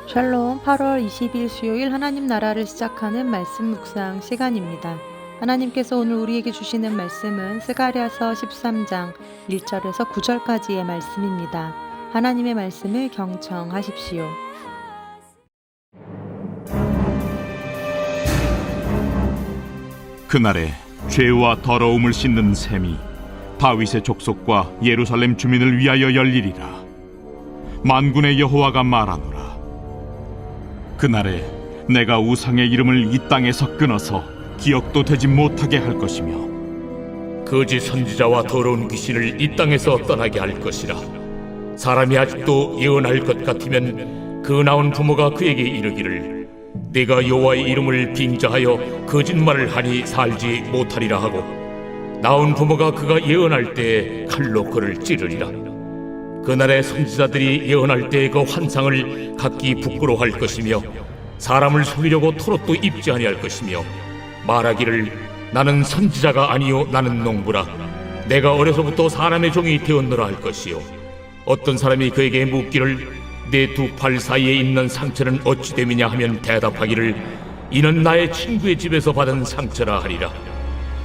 샬롬 8월 20일 수요일 하나님 나라를 시작하는 말씀 묵상 시간입니다. 하나님께서 오늘 우리에게 주시는 말씀은 스가랴서 13장 1절에서 9절까지의 말씀입니다. 하나님의 말씀을 경청하십시오. 그날에 죄와 더러움을 씻는 셈이 다윗의 족속과 예루살렘 주민을 위하여 열리리라. 만군의 여호와가 말하노라. 그날에 내가 우상의 이름을 이 땅에서 끊어서 기억도 되지 못하게 할 것이며 거짓 선지자와 더러운 귀신을 이 땅에서 떠나게 할 것이라. 사람이 아직도 예언할 것 같으면 그 나온 부모가 그에게 이르기를 내가 여호와의 이름을 빙자하여 거짓말을 하니 살지 못하리라 하고, 나온 부모가 그가 예언할 때에 칼로 그를 찌르리라. 그날에 선지자들이 예언할 때의 그 환상을 각기 부끄러워할 것이며 사람을 속이려고 토롯도 입지 아니할 것이며 말하기를 나는 선지자가 아니요 나는 농부라. 내가 어려서부터 사람의 종이 되었노라 할 것이요, 어떤 사람이 그에게 묻기를 내 두 팔 사이에 있는 상처는 어찌 됨이냐 하면 대답하기를 이는 나의 친구의 집에서 받은 상처라 하리라.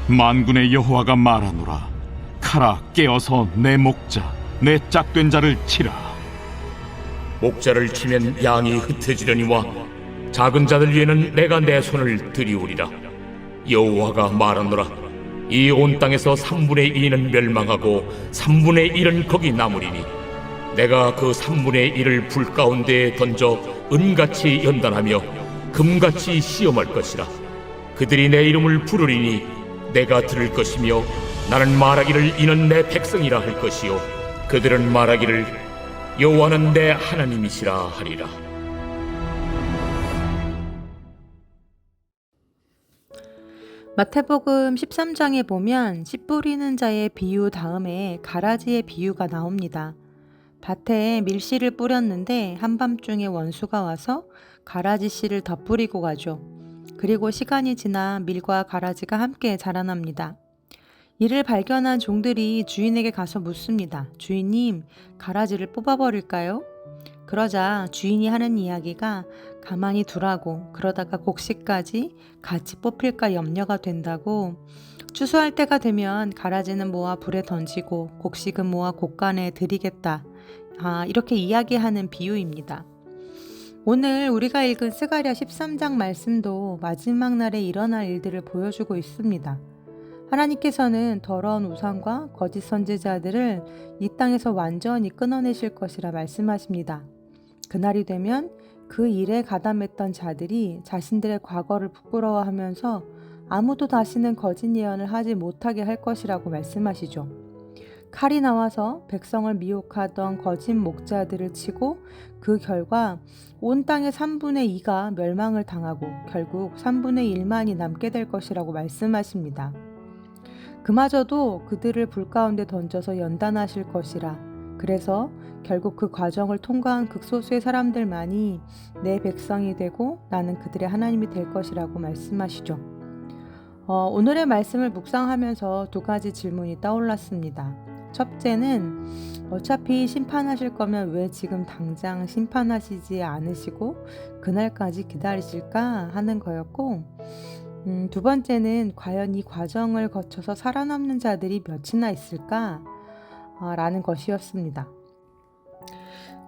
만군의 여호와가 말하노라. 카라 깨어서 내 목자 내 짝된 자를 치라. 목자를 치면 양이 흩어지려니와 작은 자들 위에는 내가 내 손을 들이우리라. 여호와가 말하노라. 이 온 땅에서 3분의 2는 멸망하고 3분의 1은 거기 남으리니 내가 그 3분의 1을 불 가운데에 던져 은같이 연단하며 금같이 시험할 것이라. 그들이 내 이름을 부르리니 내가 들을 것이며 나는 말하기를 이는 내 백성이라 할 것이요, 그들은 말하기를 여호와는 내 하나님이시라 하리라. 마태복음 13장에 보면 씨 뿌리는 자의 비유 다음에 가라지의 비유가 나옵니다. 밭에 밀씨를 뿌렸는데 한밤중에 원수가 와서 가라지 씨를 더 뿌리고 가죠. 그리고 시간이 지나 밀과 가라지가 함께 자라납니다. 이를 발견한 종들이 주인에게 가서 묻습니다. 주인님, 가라지를 뽑아버릴까요? 그러자 주인이 하는 이야기가 가만히 두라고, 그러다가 곡식까지 같이 뽑힐까 염려가 된다고, 추수할 때가 되면 가라지는 모아 불에 던지고 곡식은 모아 곡간에 들이겠다. 이렇게 이야기하는 비유입니다. 오늘 우리가 읽은 스가랴 13장 말씀도 마지막 날에 일어날 일들을 보여주고 있습니다. 하나님께서는 더러운 우상과 거짓 선지자들을 이 땅에서 완전히 끊어내실 것이라 말씀하십니다. 그날이 되면 그 일에 가담했던 자들이 자신들의 과거를 부끄러워하면서 아무도 다시는 거짓 예언을 하지 못하게 할 것이라고 말씀하시죠. 칼이 나와서 백성을 미혹하던 거짓 목자들을 치고 그 결과 온 땅의 3분의 2가 멸망을 당하고 결국 3분의 1만이 남게 될 것이라고 말씀하십니다. 그마저도 그들을 불 가운데 던져서 연단하실 것이라. 그래서 결국 그 과정을 통과한 극소수의 사람들만이 내 백성이 되고 나는 그들의 하나님이 될 것이라고 말씀하시죠. 오늘의 말씀을 묵상하면서 두 가지 질문이 떠올랐습니다. 첫째는 어차피 심판하실 거면 왜 지금 당장 심판하시지 않으시고 그날까지 기다리실까 하는 거였고, 두 번째는 과연 이 과정을 거쳐서 살아남는 자들이 몇이나 있을까? 라는 것이었습니다.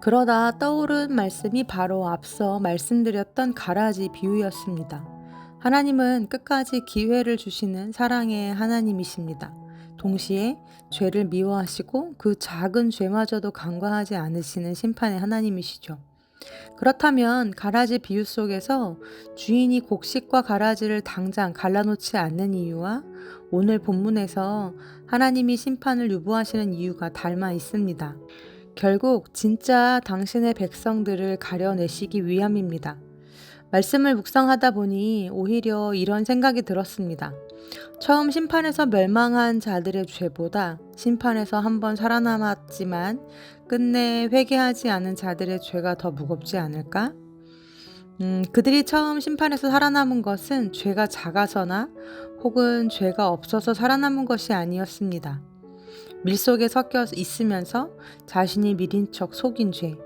그러다 떠오른 말씀이 바로 앞서 말씀드렸던 가라지 비유였습니다. 하나님은 끝까지 기회를 주시는 사랑의 하나님이십니다. 동시에 죄를 미워하시고 그 작은 죄마저도 간과하지 않으시는 심판의 하나님이시죠. 그렇다면 가라지 비유 속에서 주인이 곡식과 가라지를 당장 갈라놓지 않는 이유와 오늘 본문에서 하나님이 심판을 유보하시는 이유가 닮아 있습니다. 결국 진짜 당신의 백성들을 가려내시기 위함입니다. 말씀을 묵상하다 보니 오히려 이런 생각이 들었습니다. 처음 심판에서 멸망한 자들의 죄보다 심판에서 한번 살아남았지만 끝내 회개하지 않은 자들의 죄가 더 무겁지 않을까? 그들이 처음 심판에서 살아남은 것은 죄가 작아서나 혹은 죄가 없어서 살아남은 것이 아니었습니다. 밀 속에 섞여 있으면서 자신이 밀인 척 속인 죄,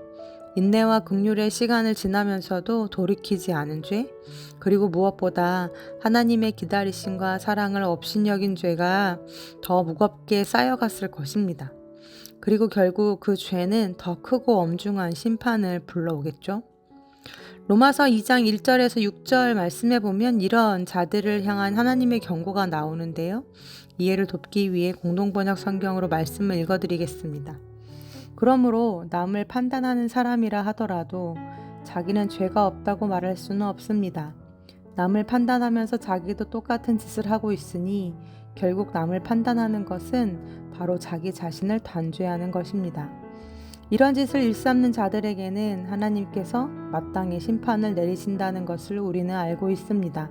인내와 긍휼의 시간을 지나면서도 돌이키지 않은 죄, 그리고 무엇보다 하나님의 기다리심과 사랑을 업신여긴 죄가 더 무겁게 쌓여갔을 것입니다. 그리고 결국 그 죄는 더 크고 엄중한 심판을 불러오겠죠. 로마서 2장 1절에서 6절 말씀에 보면 이런 자들을 향한 하나님의 경고가 나오는데요. 이해를 돕기 위해 공동번역 성경으로 말씀을 읽어드리겠습니다. 그러므로 남을 판단하는 사람이라 하더라도 자기는 죄가 없다고 말할 수는 없습니다. 남을 판단하면서 자기도 똑같은 짓을 하고 있으니 결국 남을 판단하는 것은 바로 자기 자신을 단죄하는 것입니다. 이런 짓을 일삼는 자들에게는 하나님께서 마땅히 심판을 내리신다는 것을 우리는 알고 있습니다.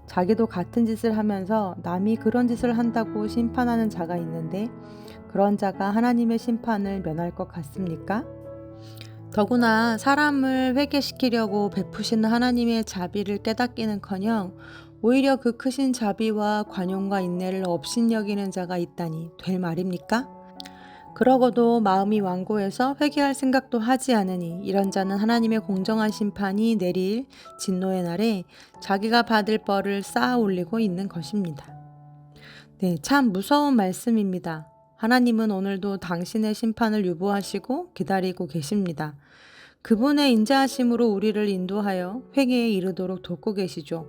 자기도 같은 짓을 하면서 남이 그런 짓을 한다고 심판하는 자가 있는데 그런 자가 하나님의 심판을 면할 것 같습니까? 더구나 사람을 회개시키려고 베푸시는 하나님의 자비를 깨닫기는커녕 오히려 그 크신 자비와 관용과 인내를 업신여기는 자가 있다니 될 말입니까? 그러고도 마음이 완고해서 회개할 생각도 하지 않으니 이런 자는 하나님의 공정한 심판이 내릴 진노의 날에 자기가 받을 벌을 쌓아 올리고 있는 것입니다. 네, 참 무서운 말씀입니다. 하나님은 오늘도 당신의 심판을 유보하시고 기다리고 계십니다. 그분의 인자하심으로 우리를 인도하여 회개에 이르도록 돕고 계시죠.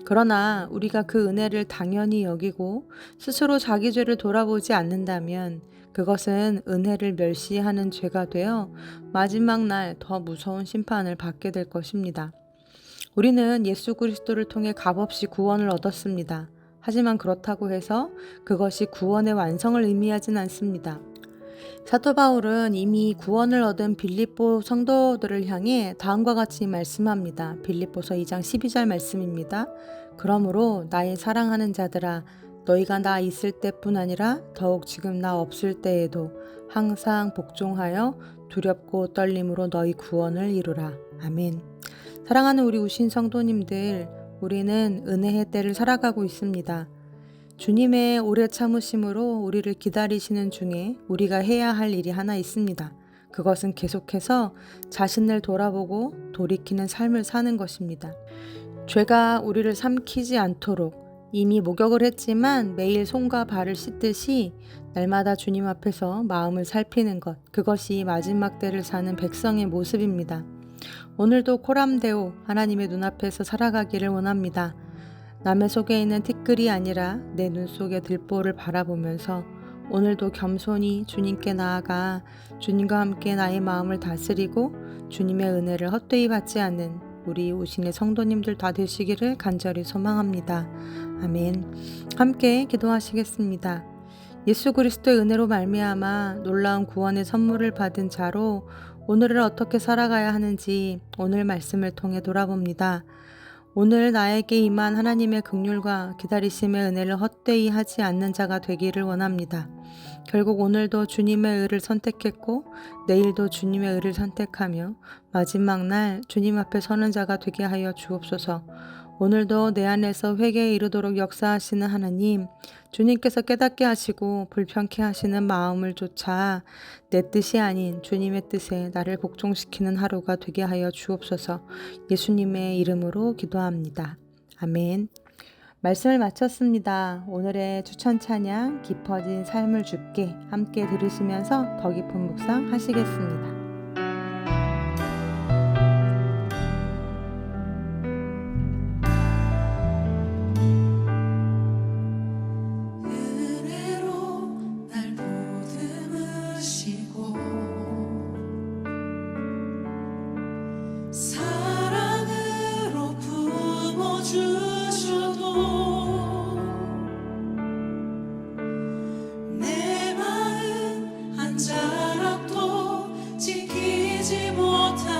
그러나 우리가 그 은혜를 당연히 여기고 스스로 자기 죄를 돌아보지 않는다면 그것은 은혜를 멸시하는 죄가 되어 마지막 날 더 무서운 심판을 받게 될 것입니다. 우리는 예수 그리스도를 통해 값없이 구원을 얻었습니다. 하지만 그렇다고 해서 그것이 구원의 완성을 의미하진 않습니다. 사도 바울은 이미 구원을 얻은 빌립보 성도들을 향해 다음과 같이 말씀합니다. 빌립보서 2장 12절 말씀입니다. 그러므로 나의 사랑하는 자들아 너희가 나 있을 때뿐 아니라 더욱 지금 나 없을 때에도 항상 복종하여 두렵고 떨림으로 너희 구원을 이루라. 아멘. 사랑하는 우리 우신 성도님들, 우리는 은혜의 때를 살아가고 있습니다. 주님의 오래 참으심으로 우리를 기다리시는 중에 우리가 해야 할 일이 하나 있습니다. 그것은 계속해서 자신을 돌아보고 돌이키는 삶을 사는 것입니다. 죄가 우리를 삼키지 않도록 이미 목욕을 했지만 매일 손과 발을 씻듯이 날마다 주님 앞에서 마음을 살피는 것, 그것이 마지막 때를 사는 백성의 모습입니다. 오늘도 코람데오 하나님의 눈앞에서 살아가기를 원합니다. 남의 속에 있는 티끌이 아니라 내 눈 속의 들보를 바라보면서 오늘도 겸손히 주님께 나아가 주님과 함께 나의 마음을 다스리고 주님의 은혜를 헛되이 받지 않는 우리 우신의 성도님들 다 되시기를 간절히 소망합니다. 아멘. 함께 기도하시겠습니다. 예수 그리스도의 은혜로 말미암아 놀라운 구원의 선물을 받은 자로 오늘을 어떻게 살아가야 하는지 오늘 말씀을 통해 돌아봅니다. 오늘 나에게 임한 하나님의 긍휼과 기다리심의 은혜를 헛되이 하지 않는 자가 되기를 원합니다. 결국 오늘도 주님의 의를 선택했고 내일도 주님의 의를 선택하며 마지막 날 주님 앞에 서는 자가 되게 하여 주옵소서. 오늘도 내 안에서 회개에 이르도록 역사하시는 하나님, 주님께서 깨닫게 하시고 불편케 하시는 마음을 쫓아 내 뜻이 아닌 주님의 뜻에 나를 복종시키는 하루가 되게 하여 주옵소서. 예수님의 이름으로 기도합니다. 아멘. 말씀을 마쳤습니다. 오늘의 추천 찬양 깊어진 삶을 주께 함께 들으시면서 더 깊은 묵상 하시겠습니다. 사랑으로 품어주셔도 내 마음 한 자락도 지키지 못하